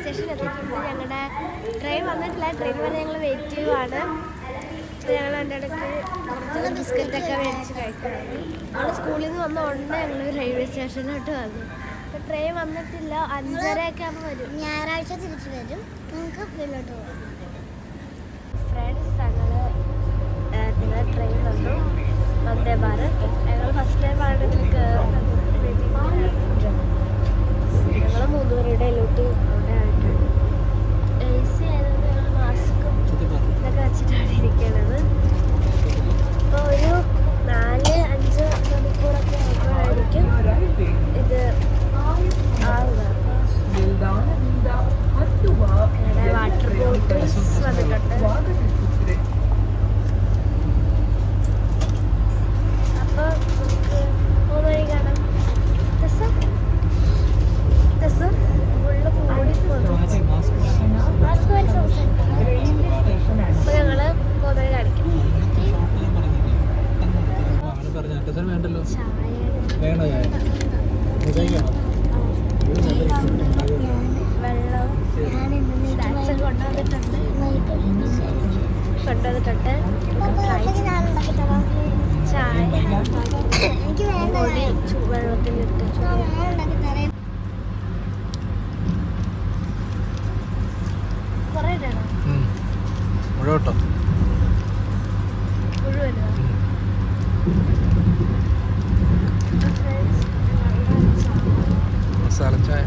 സ്റ്റേഷനിൽ എത്തിയിട്ടുണ്ട്. ഞങ്ങളുടെ ട്രെയിൻ വന്നിട്ടില്ല. ട്രെയിൻ വരെ ഞങ്ങൾ വെയിറ്റ് ചെയ്യുവാണ്. ഞങ്ങൾ എൻ്റെ ഇടയ്ക്ക് കുറച്ച് ബിസ്ക്കറ്റൊക്കെ മേടിച്ച് കഴിക്കുകയാണ്. ഞങ്ങൾ സ്കൂളിൽ നിന്ന് വന്ന ഉടനെ ഞങ്ങൾ റെയിൽവേ സ്റ്റേഷനിലോട്ട് വന്നു. അപ്പോൾ ട്രെയിൻ വന്നിട്ടില്ല. 5:30 ആകുമ്പോൾ വരും. ഞായറാഴ്ച തിരിച്ചു വരും. നിങ്ങൾക്ക് വീട്ടിലോട്ട് പോകും. ഫ്രണ്ട്സ്, ഞങ്ങൾ ട്രെയിൻ വന്നു. വന്ദേ ഭാരത്. ഞങ്ങൾ ഫസ്റ്റ് ടൈമാണ് ഇതിൽ കയറുന്നത്. ഞങ്ങൾ 3 പേരുടെ എല്ലോട്ട് അവിടെ ആയിട്ടുണ്ട്. AC ആയതുകൊണ്ട് ഞങ്ങൾ മാസ്കും ഇതൊക്കെ വെച്ചിട്ടാണ് ഇരിക്കുന്നത്. അപ്പോൾ ഒരു 4-5 മണിക്കൂറൊക്കെ ആകുമ്പോഴായിരിക്കും ഇത് ആവുക. ഞങ്ങളുടെ വാട്ടർ ബോട്ടിൽസ് വന്നിട്ടുണ്ട്. അപ്പോൾ നമുക്ക് വഴി കാണാം. ഉള്ള കൂടി പോകുന്നു. അപ്പോൾ ഞങ്ങൾ പോകുന്നത് കാണിക്കാം. വെള്ളം സ്നാക്സ് കൊണ്ടുവന്നിട്ടുണ്ട്. ചായ വെള്ളത്തിലിട്ട് കുറേ ഇടണം. മുഴുവട്ടോ മുഴുവനോ? മസാല ചായ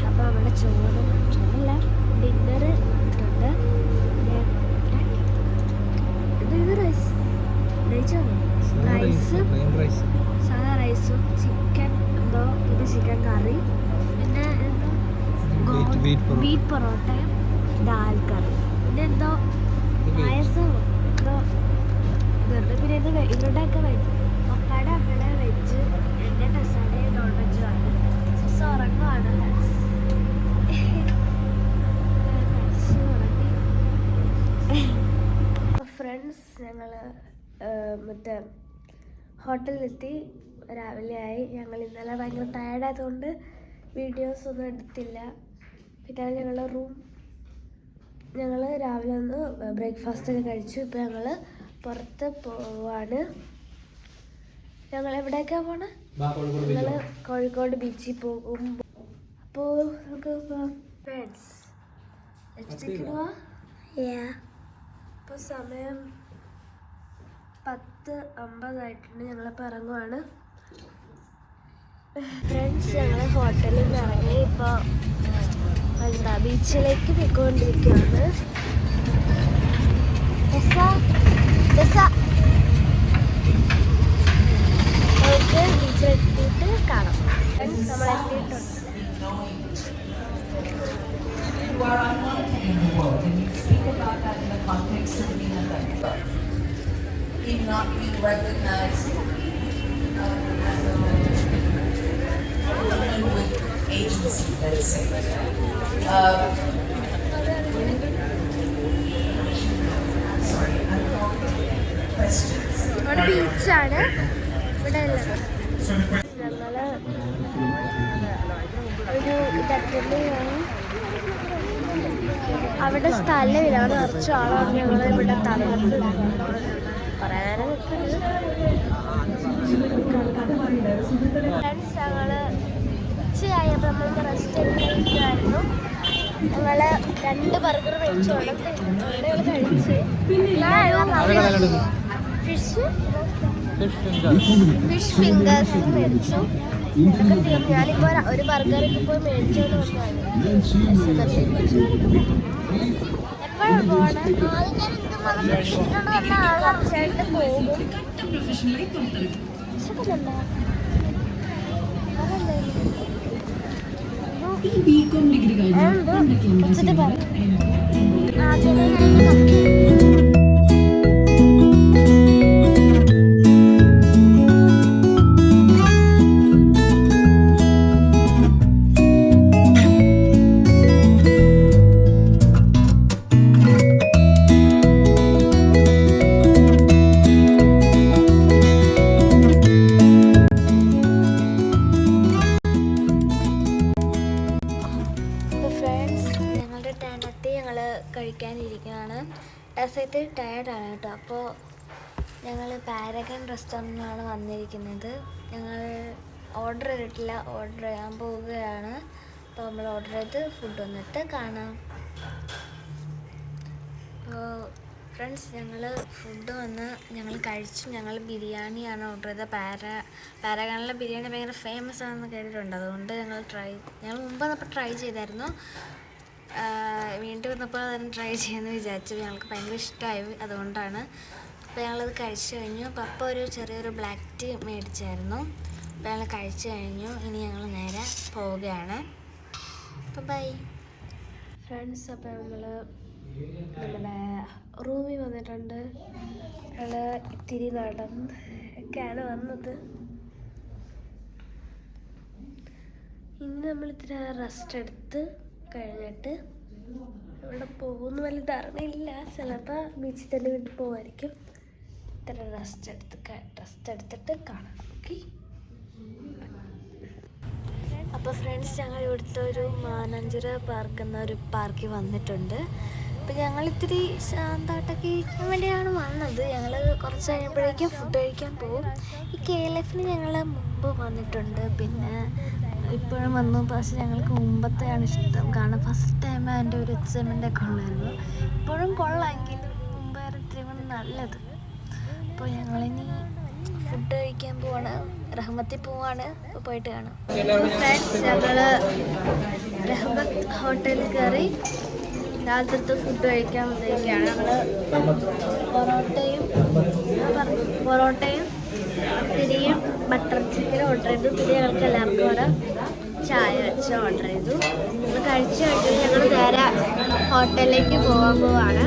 അപ്പോൾ നമ്മുടെ ചോറല്ല ഡിന്നർ ഇട്ടുണ്ട്. ഇത് റൈസ് സാധാ റൈസും ചിക്കൻ എന്തോ ഇത് ചിക്കൻ കറി, പിന്നെ എന്തോ ബീഫ് പൊറോട്ടയും ദാൽ കറി, പിന്നെ എന്തോ പായസം എന്തോ ഇതുണ്ട്. പിന്നെ ഇവരുടെയൊക്കെ വെജ്. പപ്പാടെ അമ്മയുടെ വെജ്, എൻ്റെ ടെസ്സാടെ നോൺ വെജുമാണ്. ടെസ്സ ഉറങ്ങുവാണ്. ഫ്രണ്ട്സ്, ഞങ്ങൾ മറ്റേ ഹോട്ടലിലെത്തി. രാവിലെയായി. ഞങ്ങൾ ഇന്നലെ ഭയങ്കര ടയർഡായതുകൊണ്ട് വീഡിയോസ് ഒന്നും എടുത്തില്ല. പിന്നെ ഞങ്ങളുടെ ഞങ്ങൾ രാവിലെ ഒന്ന് ബ്രേക്ക്ഫാസ്റ്റൊക്കെ കഴിച്ചു. ഇപ്പോൾ ഞങ്ങൾ പുറത്ത് പോവാണ്. ഞങ്ങൾ എവിടെയൊക്കെയാണ് പോണേ? ഞങ്ങൾ കോഴിക്കോട് ബീച്ചിൽ പോകും. അപ്പോൾ നമുക്ക് ഫ്രണ്ട്സ് ഇപ്പോൾ സമയം 10:50 ഞങ്ങളിപ്പോൾ ഇറങ്ങുവാണ്. ഫ്രണ്ട്സ്, ഞങ്ങൾ ഹോട്ടലിൽ നിന്ന് ഇറങ്ങി. ഇപ്പോൾ എന്താ ബീച്ചിലേക്ക് പോയിക്കൊണ്ടിരിക്കുകയാണ്. നമുക്ക് ബീച്ചിലെത്തിയിട്ട് കാണാം. നമ്മൾ എത്തിയിട്ടുണ്ട്. Not being recognized with agency, let's say. Sorry, I'm questions. ഇവിടെ ബീച്ചാണ്. ഇവിടെ ഞങ്ങൾ ഒരു ഇതറ്റലിയാണ്. അവിടെ സ്ഥലമില്ല. അവിടെ നിറച്ച ആളാണ്. ഞങ്ങൾ ഇവിടെ തളർത്ത് പറയാനും ഫ്രണ്ട്സ്, ഞങ്ങൾ ഉച്ചയായപ്പോൾ നമ്മൾക്ക് റെസ്റ്റ് എടുത്തിരിക്കുകയായിരുന്നു. ഞങ്ങൾ 2 ബർഗർ മേടിച്ചു. ഞങ്ങൾ കഴിച്ച് ഫിഷ് ഫിംഗേഴ്സ് മേടിച്ചു. ഞാനിപ്പോൾ ഒരു ബർഗറിന് പോയി മേടിച്ചോണ്ട് വന്നതാണ്. എപ്പോഴാണ് പോകണേ? കുറച്ചായിട്ട് പോകും. കഴിക്കാനിരിക്കുകയാണ്. ഡെസേർട്ട് ടയർഡാണ് കേട്ടോ. അപ്പോൾ ഞങ്ങൾ പാരഗൺ റെസ്റ്റോറൻറ്റിലാണ് വന്നിരിക്കുന്നത്. ഞങ്ങൾ ഓർഡർ ചെയ്തിട്ടില്ല, ഓർഡർ ചെയ്യാൻ പോവുകയാണ്. അപ്പോൾ നമ്മൾ ഓർഡർ ചെയ്ത് ഫുഡ് വന്നിട്ട് കാണാം. അപ്പോൾ ഫ്രണ്ട്സ്, ഞങ്ങൾ ഫുഡ് വന്ന് ഞങ്ങൾ കഴിച്ചു. ഞങ്ങൾ ബിരിയാണിയാണ് ഓർഡർ ചെയ്തത്. പാരഗണിലെ ബിരിയാണി ഭയങ്കര ഫേമസ് ആണെന്ന് കേട്ടിട്ടുണ്ട്. അതുകൊണ്ട് ഞങ്ങൾ മുമ്പ് വന്നപ്പോൾ ട്രൈ ചെയ്തായിരുന്നു. വീണ്ടും വന്നപ്പോൾ അതിന് ട്രൈ ചെയ്യാമെന്ന് വിചാരിച്ചു. ഞങ്ങൾക്ക് ഭയങ്കര ഇഷ്ടമായി, അതുകൊണ്ടാണ്. അപ്പോൾ ഞങ്ങളത് കഴിച്ചു കഴിഞ്ഞു. പപ്പ ഒരു ചെറിയൊരു ബ്ലാക്ക് ടീ മേടിച്ചായിരുന്നു. അപ്പോൾ ഞങ്ങൾ കഴിച്ചു കഴിഞ്ഞു. ഇനി ഞങ്ങൾ നേരെ പോവുകയാണ്. അപ്പോൾ ബൈ ഫ്രണ്ട്സ്. അപ്പോൾ നമ്മൾ നമ്മുടെ റൂമിൽ വന്നിട്ടുണ്ട്. ഞങ്ങൾ ഇത്തിരി നടന്നൊക്കെയാണ് വന്നത്. ഇനി നമ്മൾ ഇത്തിരി റെസ്റ്റ് എടുത്ത് കഴിഞ്ഞിട്ട് ഇവിടെ പോകുന്ന വലിയ ധാരണയില്ല. ചിലപ്പോൾ ബീച്ചിൽ തന്നെ വീട്ടിൽ പോകുമായിരിക്കും. ഇത്ര റെസ്റ്റ് എടുത്തിട്ട് കാണാം. ഓക്കെ. അപ്പോൾ ഫ്രണ്ട്സ്, ഞങ്ങൾ ഇവിടുത്തെ ഒരു മാനാഞ്ചിറ പാർക്ക് എന്ന ഒരു പാർക്കിൽ വന്നിട്ടുണ്ട്. അപ്പോൾ ഞങ്ങൾ ഇത്തിരി ശാന്തമായിട്ടൊക്കെ ഇരിക്കാൻ വേണ്ടിയാണ് വന്നത്. ഞങ്ങൾ കുറച്ച് കഴിയുമ്പോഴേക്കും ഫുഡ് കഴിക്കാൻ പോകും. ഈ KLF ഞങ്ങൾ മുമ്പ് വന്നിട്ടുണ്ട്, പിന്നെ ഇപ്പോഴും വന്നു. പക്ഷേ ഞങ്ങൾക്ക് മുമ്പത്തെയാണ് ഇഷ്ടം. കാരണം ഫസ്റ്റ് ടൈം അതിൻ്റെ ഒരു എക്സൈറ്റ്മെൻ്റ് ഒക്കെ ഉള്ളായിരുന്നു. ഇപ്പോഴും കൊള്ളാമെങ്കിലും മുമ്പായിരുന്നു ഇത്തിരി കൂടി നല്ലത്. അപ്പോൾ ഞങ്ങളിനി ഫുഡ് കഴിക്കാൻ പോവാണ്. റഹ്മത്തിൽ പോവാണ്. പോയിട്ട് കാണാം. ഫ്രണ്ട്സ്, ഞങ്ങൾ റഹ്മത്ത് ഹോട്ടലിൽ കയറി രാത്രിത്തെ ഫുഡ് കഴിക്കാൻ വന്നിരിക്കുകയാണ്. ഞങ്ങൾ പൊറോട്ടയും തിരിയും ബട്ടർ ചിക്കനും ഓർഡർ ചെയ്തു. പിന്നെ ഞങ്ങൾക്ക് എല്ലാവർക്കും കൂടെ ചായ വെച്ച് ഓർഡർ ചെയ്തു. ഞങ്ങൾ കഴിച്ചു കഴിഞ്ഞിട്ട് ഞങ്ങൾ നേരെ ഹോട്ടലിലേക്ക് പോകാൻ പോവാണ്.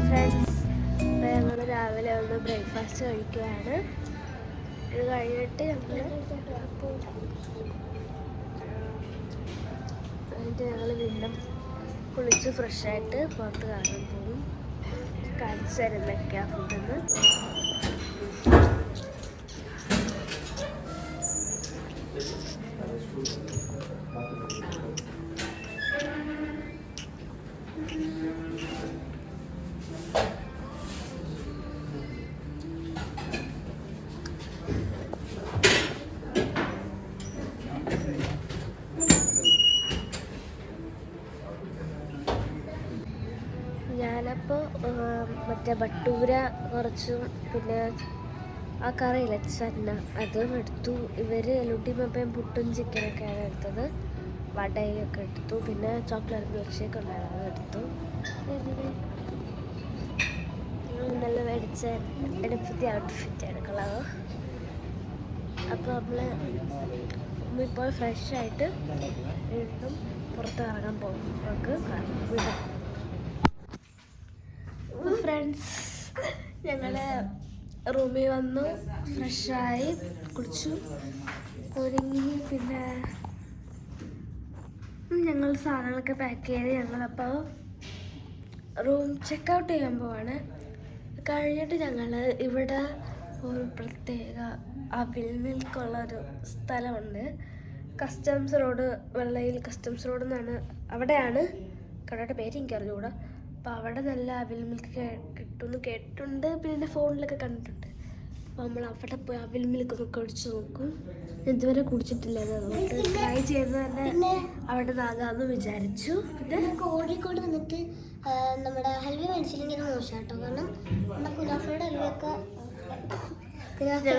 ഫ്രണ്ട്സ്, ഞങ്ങൾ രാവിലെ ഒന്ന് ബ്രേക്ക്ഫാസ്റ്റ് കഴിക്കുകയാണ്. ഇത് കഴിഞ്ഞിട്ട് ഞങ്ങൾ വീണ്ടും കുളിച്ച് ഫ്രഷായിട്ട് പുറത്ത് കാണാൻ പോകും. കാണിച്ചു തരുന്നൊക്കെയാണ് ഫുഡെന്ന്. ഞാനപ്പോൾ മറ്റേ ബട്ടൂര കുറച്ചും പിന്നെ ആ കറിയില്ല ചന്ന അതും എടുത്തു. ഇവർ എലുട്ടി മപ്പയും പുട്ടും ചിക്കനൊക്കെയാണ് എടുത്തത്. വടയൊക്കെ എടുത്തു. പിന്നെ ചോക്ലേറ്റ് മിൽക്ക് ഷേക്ക് ഉണ്ടായിരുന്നു, അത് എടുത്തു. നല്ല മേടിച്ച എടുപ്പത്തി ഔട്ട്ഫിറ്റാണ് കളർ. അപ്പോൾ നമ്മൾ ഇപ്പോൾ ഫ്രഷായിട്ട് വീണ്ടും പുറത്ത് ഇറങ്ങാൻ പോകും. നമുക്ക് വിടാം. ഫ്രണ്ട്സ്, ഞങ്ങൾ റൂമിൽ വന്നു, ഫ്രഷായി, കുളിച്ചു, ഒരുങ്ങി. പിന്നെ ഞങ്ങൾ സാധനങ്ങളൊക്കെ പാക്ക് ചെയ്ത് ഞങ്ങളപ്പോൾ റൂം ചെക്കൗട്ട് ചെയ്യാൻ പോവാണ്. കഴിഞ്ഞിട്ട് ഞങ്ങൾ ഇവിടെ ഒരു പ്രത്യേക അവിൽ മിൽക്കുള്ളൊരു സ്ഥലമുണ്ട്. കസ്റ്റംസ് റോഡ്, വെള്ളയിൽ കസ്റ്റംസ് റോഡ് എന്നാണ്. അവിടെയാണ് കടയുടെ പേര് എനിക്കറിഞ്ഞുകൂടാ. അപ്പോൾ അവിടെ നല്ല അവിൽ മിൽക്ക് കിട്ടുമെന്ന് കേട്ടിട്ടുണ്ട്. പിന്നെ ഫോണിലൊക്കെ കണ്ടിട്ടുണ്ട്. അപ്പോൾ നമ്മൾ അവിടെ പോയി അവിൽ മിൽക്കൊക്കെ കുടിച്ച് നോക്കും. ഇതുവരെ കുടിച്ചിട്ടില്ല, അതുകൊണ്ട് ട്രൈ ചെയ്ത് തന്നെ അവിടെ നിന്നാകാമെന്ന് വിചാരിച്ചു. പിന്നെ കോഴിക്കോട് വന്നിട്ട് നമ്മുടെ ഹൽവ മേടിച്ചില്ലെങ്കിൽ അത് മോശം കേട്ടോ. കാരണം നമ്മുടെ കുനാഫയുടെ ഹൽവയൊക്കെ ഞങ്ങൾ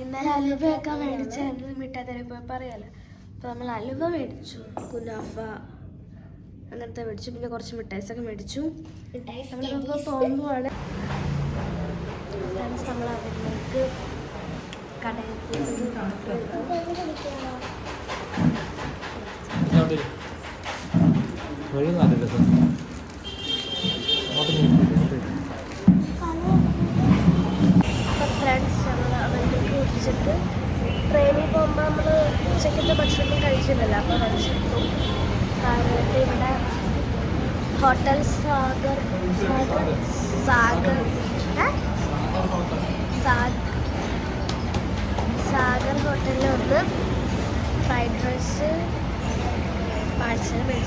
ഇന്നലെ അലുവയൊക്കെ മേടിച്ചായിരുന്നു മിഠായി പോയപ്പോൾ അറിയാമല്ലോ. അപ്പോൾ നമ്മൾ അലുവ മേടിച്ചു, കുനാഫ അങ്ങനത്തെ മേടിച്ചു. പിന്നെ കുറച്ച് മിഠായിസൊക്കെ മേടിച്ചു. നമ്മളിപ്പോൾ പോകുമ്പോഴാണ് ഫ്രണ്ട്സ് നമ്മൾ അവരിലേക്ക് കടയിൽ ഫ്രണ്ട്സ് നമ്മൾ അവരിലേക്ക് കുടിച്ചിട്ട് ട്രെയിനിൽ പോകുമ്പോൾ നമ്മൾ ഉച്ചക്കത്തെ ഭക്ഷണം കഴിച്ചില്ലല്ലോ. അപ്പോൾ കഴിച്ചിട്ടു. കാരണം ഇവിടെ ഹോട്ടൽ സാഗർ സാഗർ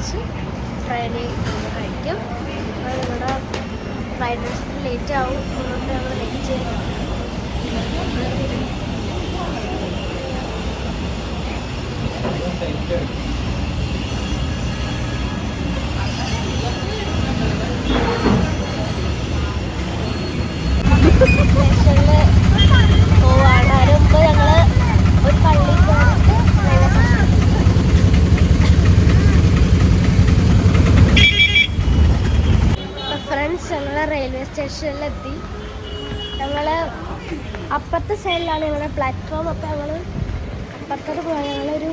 കഴിച്ച് ട്രെയിനിൽ കഴിക്കും. അപ്പോൾ നിങ്ങളുടെ ഫ്ലൈറ്റ് റൈസ് ലേറ്റ് ആവും, അതുകൊണ്ട് ഞങ്ങൾ വെയിറ്റ് ചെയ്യും. സ്റ്റേഷനിൽ പോവാണ്. അതിന് മുമ്പ് ഞങ്ങൾ ഒരു പള്ളിയിൽ പോയിട്ട് റെയിൽവേ സ്റ്റേഷൻ. ഫ്രണ്ട്സ്, ഞങ്ങൾ റെയിൽവേ സ്റ്റേഷനിലെത്തി. ഞങ്ങൾ അപ്പുറത്തെ സൈഡിലാണ് ഞങ്ങളുടെ പ്ലാറ്റ്ഫോം. അപ്പോൾ ഞങ്ങൾ അപ്പുറത്തോട്ട് പോയാൽ ഞങ്ങളൊരു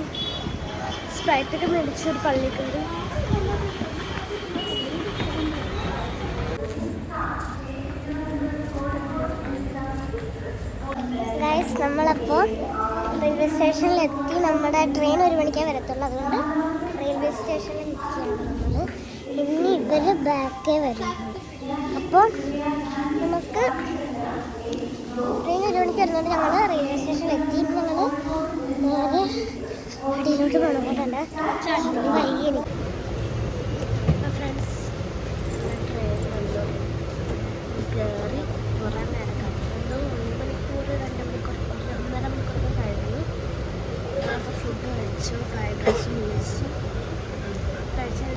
സ്പ്രൈറ്റൊക്കെ മേടിച്ചൊരു പള്ളിയിൽ കയറി. ഗൈസ്, നമ്മളപ്പോൾ റെയിൽവേ സ്റ്റേഷനിലെത്തി. നമ്മുടെ ട്രെയിൻ 1 മണിക്കേ വരത്തുള്ളൂ, അതുകൊണ്ട് റെയിൽവേ സ്റ്റേഷനിൽ നിൽക്കുകയാണ് നമ്മൾ. ഇനി ഇവർ ബാക്കേ വരും. അപ്പോൾ നമുക്ക് ട്രെയിൻ 1 മണിക്ക് വരുന്നതുകൊണ്ട് ഞങ്ങൾ റെയിൽവേ സ്റ്റേഷനിലെത്തി. ഇപ്പം ഞങ്ങൾ നേരെ അടിയിലോട്ട് പോകണം തന്നെ വൈകി. ഫ്രണ്ട്സ്, ട്രെയിൻ വന്നു കയറി കുറേ നേരം കണ്ടു. 1 മണിക്കൂർ 2 മണിക്കൂർ 1.5 മണിക്കൂർ കഴിഞ്ഞു. അപ്പോൾ ഫുഡ് കഴിച്ചു. ഫ്രൈഡ് റൈസ് മീൽസും കഴിച്ചു.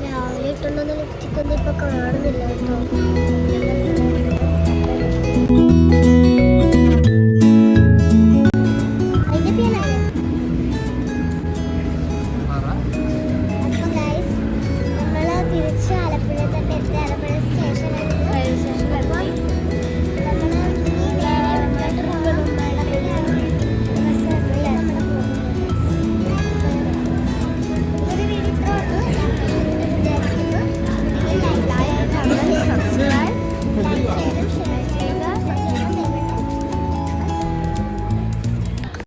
രാവിലെ ഇട്ടുണ്ടെന്ന് ലിപ്സ്റ്റിക്കൊന്നും ഇപ്പോൾ കാണുന്നില്ല കേട്ടോ.